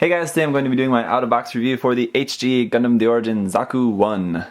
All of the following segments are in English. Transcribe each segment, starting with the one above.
Hey guys, today I'm going to be doing my out-of-box review for the HG Gundam The Origin Zaku 1.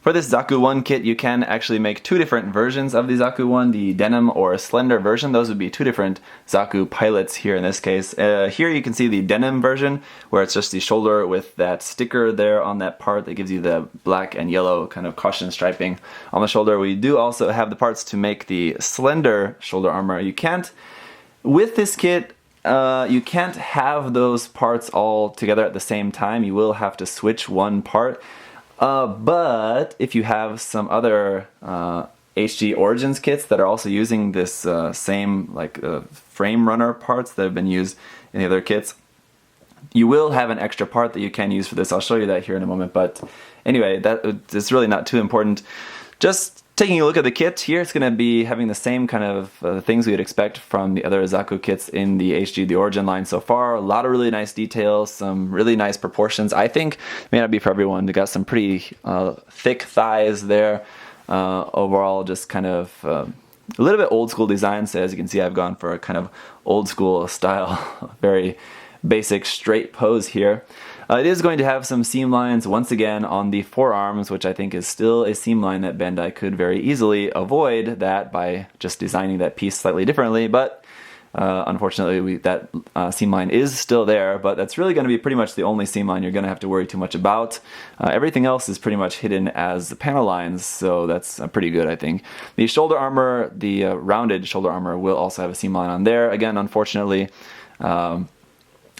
For this Zaku 1 kit, you can actually make two different versions of the Zaku 1, the denim or slender version. Those would be two different Zaku pilots here in this case. Here you can see the denim version, where it's just the shoulder with that sticker there on that part that gives you the black and yellow kind of caution striping on the shoulder. We do also have the parts to make the slender shoulder armor. You can't, with this kit, you can't have those parts all together at the same time. You will have to switch one part. But if you have some other HG Origins kits that are also using this same frame runner parts that have been used in the other kits, you will have an extra part that you can use for this. I'll show you that here in a moment, but anyway, it's really not too important. Just taking a look at the kit here, it's going to be having the same kind of things we would expect from the other Zaku kits in the HG The Origin line so far. A lot of really nice details, some really nice proportions. I think it may not be for everyone. They got some pretty thick thighs there. Overall, just kind of a little bit old school design. So as you can see, I've gone for a kind of old school style, very basic straight pose here. It is going to have some seam lines once again on the forearms, which I think is still a seam line that Bandai could very easily avoid that by just designing that piece slightly differently, but unfortunately that seam line is still there, but that's really going to be pretty much the only seam line you're going to have to worry too much about. Everything else is pretty much hidden as the panel lines, so that's pretty good, I think. The shoulder armor, the rounded shoulder armor, will also have a seam line on there. Again, unfortunately,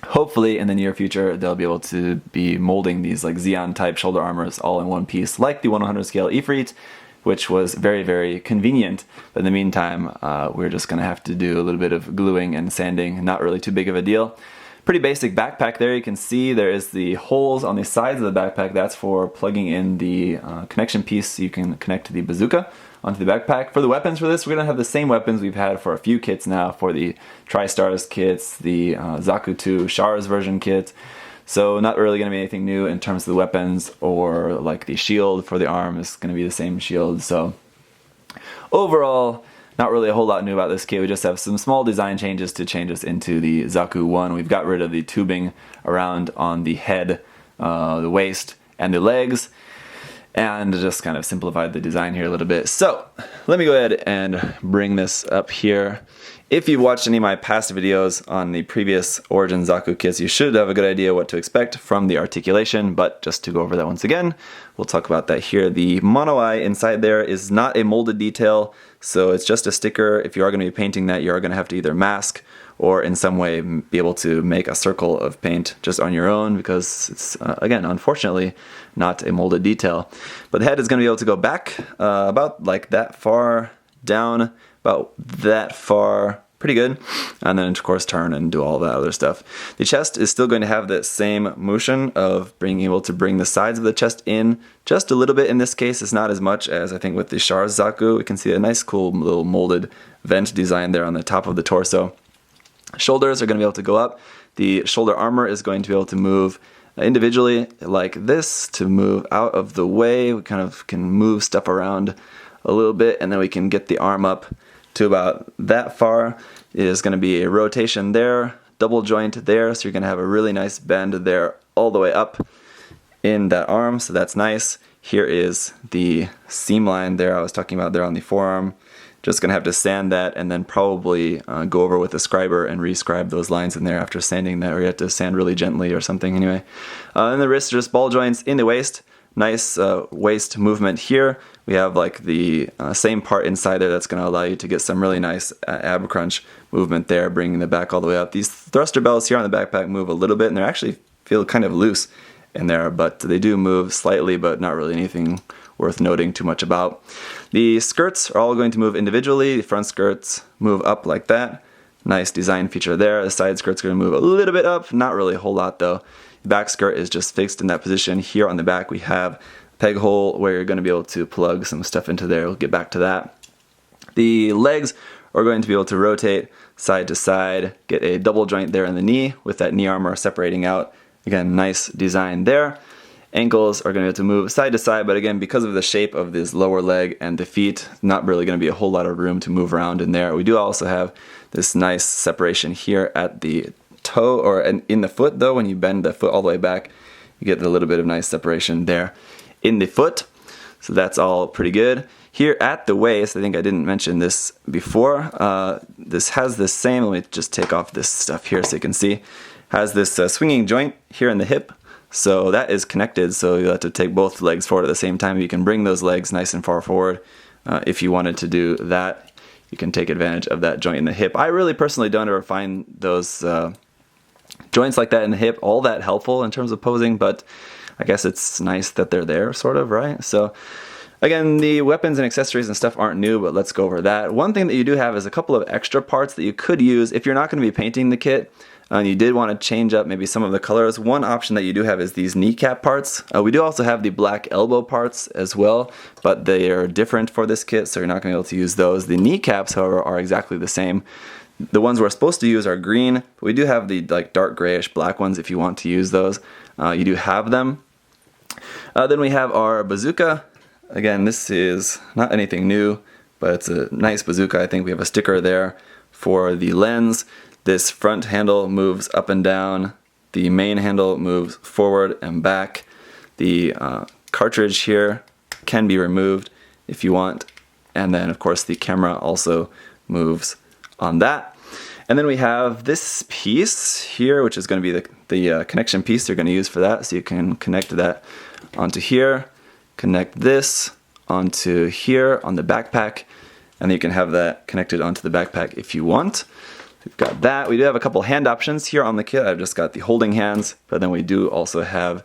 hopefully in the near future they'll be able to be molding these like Xeon type shoulder armors all in one piece like the 100 scale Ifrit, which was very, very convenient. But in the meantime, we're just going to have to do a little bit of gluing and sanding, not really too big of a deal. Pretty basic backpack there. You can see there is the holes on the sides of the backpack. That's for plugging in the connection piece so you can connect to the bazooka onto the backpack. For the weapons for this, we're going to have the same weapons we've had for a few kits now, for the TriStars kits, the Zaku 2 Shars version kit. So not really going to be anything new in terms of the weapons, or like the shield for the arm is going to be the same shield. So overall, not really a whole lot new about this kit. We just have some small design changes to change us into the Zaku 1. We've got rid of the tubing around on the head, the waist, and the legs, and just kind of simplified the design here a little bit. So let me go ahead and bring this up here. If you've watched any of my past videos on the previous Origin Zaku kits, you should have a good idea what to expect from the articulation, but just to go over that once again, we'll talk about that here. The mono eye inside there is not a molded detail, so it's just a sticker. If you are going to be painting that, you are going to have to either mask or in some way be able to make a circle of paint just on your own, because it's, again, unfortunately, not a molded detail. But the head is going to be able to go back about like that far down, about that far, pretty good, and then of course turn and do all that other stuff. The chest is still going to have that same motion of being able to bring the sides of the chest in just a little bit. In this case, it's not as much as I think with the Shars Zaku. We can see a nice cool little molded vent design there on the top of the torso. Shoulders are going to be able to go up. The shoulder armor is going to be able to move individually like this to move out of the way. We kind of can move stuff around a little bit, and then we can get the arm up to about that far. It is going to be a rotation there, double joint there, so you're going to have a really nice bend there all the way up in that arm, so that's nice. Here is the seam line there I was talking about there on the forearm. Just going to have to sand that and then probably go over with a scriber and rescribe those lines in there after sanding that, or you have to sand really gently or something anyway. And the wrists are just ball joints in the waist. Nice waist movement here. We have like the same part inside there that's going to allow you to get some really nice ab crunch movement there, bringing the back all the way up. These thruster belts here on the backpack move a little bit, and they actually feel kind of loose in there, but they do move slightly, but not really anything worth noting too much about. The skirts are all going to move individually. The front skirts move up like that. Nice design feature there. The side skirt's going to move a little bit up, not really a whole lot though. The back skirt is just fixed in that position. Here on the back we have a peg hole where you're going to be able to plug some stuff into there. We'll get back to that. The legs are going to be able to rotate side to side, get a double joint there in the knee with that knee armor separating out. Again, nice design there. Ankles are going to have to move side to side, but again, because of the shape of this lower leg and the feet, not really going to be a whole lot of room to move around in there. We do also have this nice separation here at the toe, or in the foot though. When you bend the foot all the way back, you get a little bit of nice separation there in the foot. So that's all pretty good. Here at the waist, I think I didn't mention this before, this has the same, let me just take off this stuff here so you can see, has this swinging joint here in the hip. So that is connected, so you'll have to take both legs forward at the same time. You can bring those legs nice and far forward if you wanted to do that. You can take advantage of that joint in the hip. I really personally don't ever find those joints like that in the hip all that helpful in terms of posing, but I guess it's nice that they're there, sort of, right? So again, the weapons and accessories and stuff aren't new, but let's go over that. One thing that you do have is a couple of extra parts that you could use if you're not going to be painting the kit and you did want to change up maybe some of the colors. One option that you do have is these kneecap parts. We do also have the black elbow parts as well, but they are different for this kit, so you're not going to be able to use those. The kneecaps, however, are exactly the same. The ones we're supposed to use are green, but we do have the like dark grayish black ones if you want to use those. You do have them. Then we have our bazooka. Again, this is not anything new, but it's a nice bazooka. I think we have a sticker there for the lens. This front handle moves up and down. The main handle moves forward and back. The cartridge here can be removed if you want. And then, of course, the camera also moves on that. And then we have this piece here, which is going to be the connection piece they're going to use for that. So you can connect that onto here, connect this onto here on the backpack, and then you can have that connected onto the backpack if you want. We've got that. We do have a couple hand options here on the kit. I've just got the holding hands, but then we do also have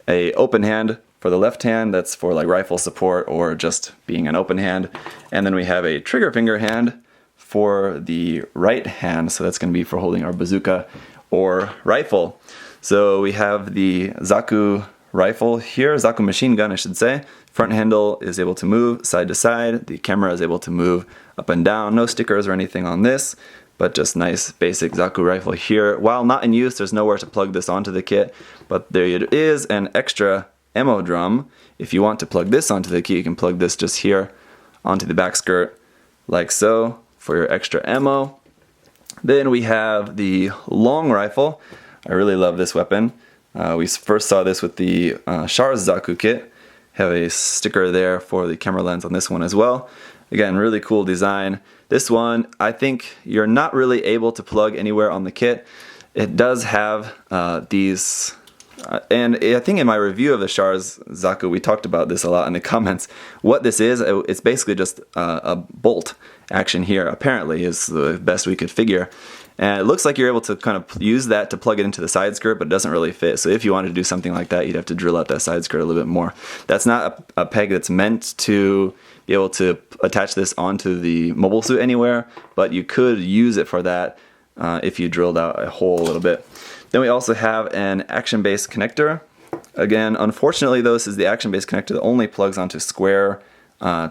a open hand for the left hand. That's for like rifle support or just being an open hand. And then we have a trigger finger hand for the right hand. So that's going to be for holding our bazooka or rifle. So we have the Zaku rifle here, Zaku machine gun, I should say. Front handle is able to move side to side. The camera is able to move up and down. No stickers or anything on this, but just nice basic Zaku rifle here. While not in use, there's nowhere to plug this onto the kit, but there is an extra ammo drum. If you want to plug this onto the kit, you can plug this just here onto the back skirt, like so, for your extra ammo. Then we have the long rifle. I really love this weapon. We first saw this with the Char's Zaku kit. Have a sticker there for the camera lens on this one as well. Again, really cool design. This one, I think you're not really able to plug anywhere on the kit. It does have these, and I think in my review of the Char's Zaku, we talked about this a lot in the comments. What this is, it's basically just a bolt action here, apparently, is the best we could figure. And it looks like you're able to kind of use that to plug it into the side skirt, but it doesn't really fit. So if you wanted to do something like that, you'd have to drill out that side skirt a little bit more. That's not a peg that's meant to be able to attach this onto the mobile suit anywhere, but you could use it for that if you drilled out a hole a little bit. Then we also have an action-based connector. Again, unfortunately, though, this is the action-based connector that only plugs onto square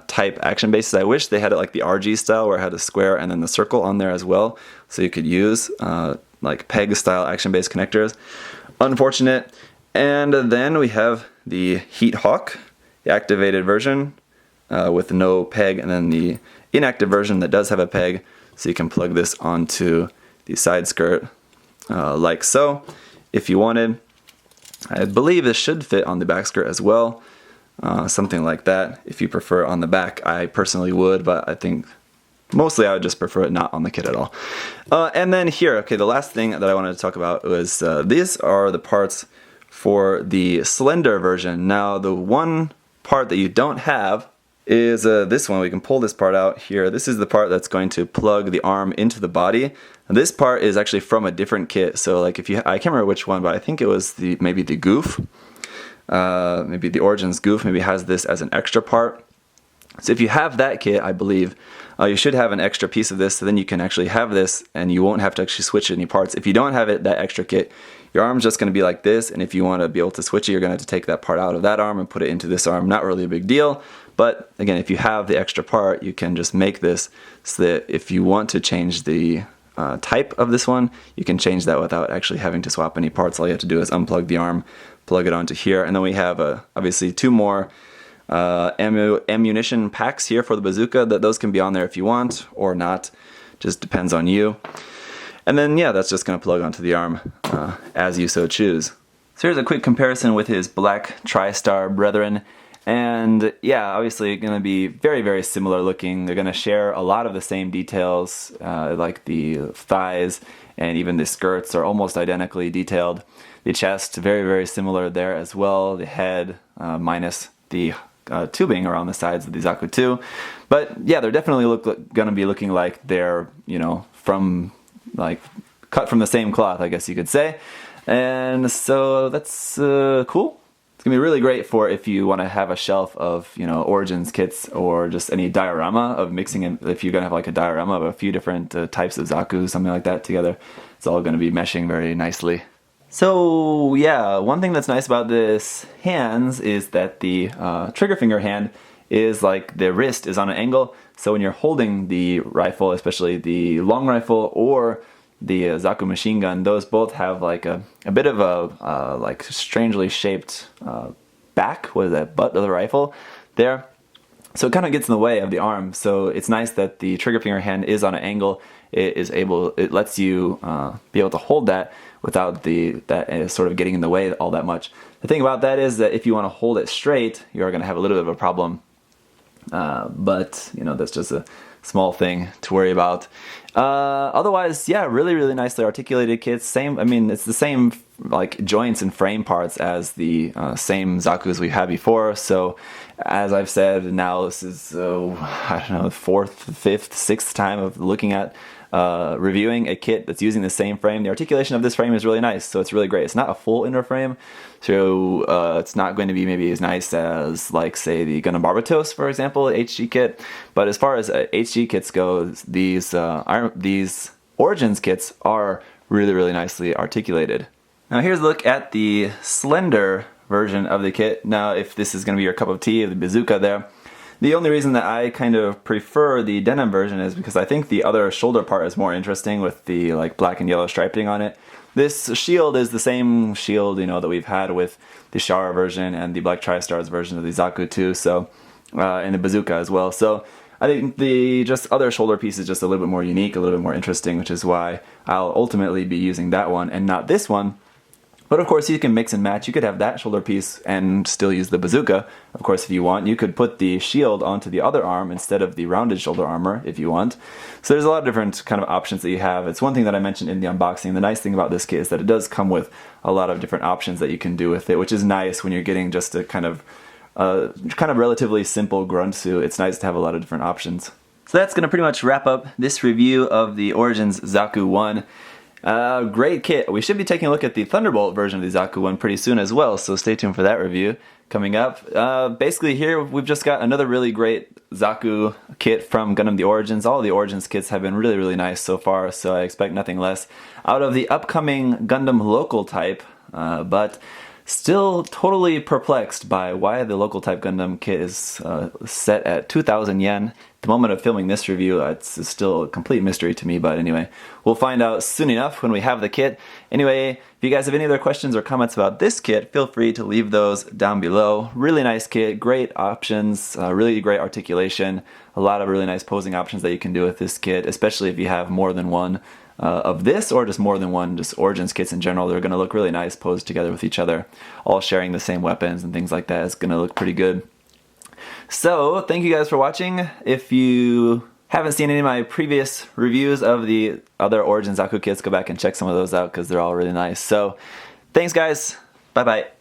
type action bases. I wish they had it like the RG style where it had a square and then the circle on there as well, so you could use like peg style action based connectors. Unfortunate. And then we have the Heat Hawk, the activated version with no peg, and then the inactive version that does have a peg, so you can plug this onto the side skirt like so if you wanted. I believe this should fit on the back skirt as well. Something like that if you prefer on the back. I personally would, but I think mostly I would just prefer it not on the kit at all. And then here, okay, the last thing that I wanted to talk about was these are the parts for the slender version. Now the one part that you don't have is this one. We can pull this part out here. This is the part that's going to plug the arm into the body. And this part is actually from a different kit. So like if you, I can't remember which one, but I think it was maybe the Goof. Maybe the Origins Goof maybe has this as an extra part. So if you have that kit, I believe, you should have an extra piece of this, so then you can actually have this and you won't have to actually switch any parts. If you don't have that extra kit, your arm's just going to be like this, and if you want to be able to switch it, you're going to have to take that part out of that arm and put it into this arm. Not really a big deal, but again, if you have the extra part, you can just make this so that if you want to change the type of this one, you can change that without actually having to swap any parts. All you have to do is unplug the arm, plug it onto here, and then we have obviously 2 more ammunition packs here for the bazooka. Those can be on there if you want or not, just depends on you. And then yeah, that's just going to plug onto the arm as you so choose. So here's a quick comparison with his black TriStar brethren. And yeah, obviously going to be very, very similar looking. They're going to share a lot of the same details, like the thighs and even the skirts are almost identically detailed. The chest, very, very similar there as well. The head, minus the tubing around the sides of the Zaku 2. But yeah, they're definitely going to be looking like they're, you know, from like cut from the same cloth, I guess you could say. And so that's cool. It's gonna be really great for if you want to have a shelf of, you know, Origins kits or just any diorama of mixing in. If you're gonna have like a diorama of a few different types of Zaku, something like that together, it's all gonna be meshing very nicely. So yeah, one thing that's nice about this hands is that the trigger finger hand is like the wrist is on an angle. So when you're holding the rifle, especially the long rifle or the Zaku machine gun, those both have like a bit of a like strangely shaped back, what is that, butt of the rifle there. So it kind of gets in the way of the arm. So it's nice that the trigger finger hand is on an angle. It lets you be able to hold that without that sort of getting in the way all that much. The thing about that is that if you want to hold it straight, you are going to have a little bit of a problem. But you know, that's just a small thing to worry about. Otherwise, yeah, really, really nicely articulated kits. Same, I mean, it's the same like joints and frame parts as the same Zakus we had before. So, as I've said, now this is I don't know, 4th, 5th, 6th time of looking at reviewing a kit that's using the same frame. The articulation of this frame is really nice, so it's really great. It's not a full inner frame, so it's not going to be maybe as nice as, like, say, the Gundam Barbatos, for example, HG kit. But as far as HG kits go, these Origins kits are really, really nicely articulated. Now here's a look at the slender version of the kit. Now if this is going to be your cup of tea, of the bazooka there, the only reason that I kind of prefer the denim version is because I think the other shoulder part is more interesting with the like black and yellow striping on it. This shield is the same shield, you know, that we've had with the Shower version and the Black TriStars version of the Zaku 2, so and the bazooka as well. So I think the just other shoulder piece is just a little bit more unique, a little bit more interesting, which is why I'll ultimately be using that one and not this one. But of course you can mix and match. You could have that shoulder piece and still use the bazooka. Of course, if you want, you could put the shield onto the other arm instead of the rounded shoulder armor if you want. So there's a lot of different kind of options that you have. It's one thing that I mentioned in the unboxing. The nice thing about this kit is that it does come with a lot of different options that you can do with it, which is nice when you're getting just a kind of relatively simple grunt suit. It's nice to have a lot of different options. So that's going to pretty much wrap up this review of the Origins Zaku 1. Great kit. We should be taking a look at the Thunderbolt version of the Zaku 1 pretty soon as well, so stay tuned for that review coming up. Basically here we've just got another really great Zaku kit from Gundam the Origins. All of the Origins kits have been really, really nice so far, so I expect nothing less out of the upcoming Gundam local type, but still totally perplexed by why the local type Gundam kit is set at 2,000 yen. At the moment of filming this review, it's still a complete mystery to me, but anyway, we'll find out soon enough when we have the kit. Anyway, if you guys have any other questions or comments about this kit, feel free to leave those down below. Really nice kit, great options, really great articulation, a lot of really nice posing options that you can do with this kit, especially if you have more than one of this or just more than one just Origins kits in general. They're going to look really nice posed together with each other, all sharing the same weapons and things like that. It's going to look pretty good. So thank you guys for watching. If you haven't seen any of my previous reviews of the other Origins Zaku kits, go back and check some of those out because they're all really nice. So thanks guys, bye bye.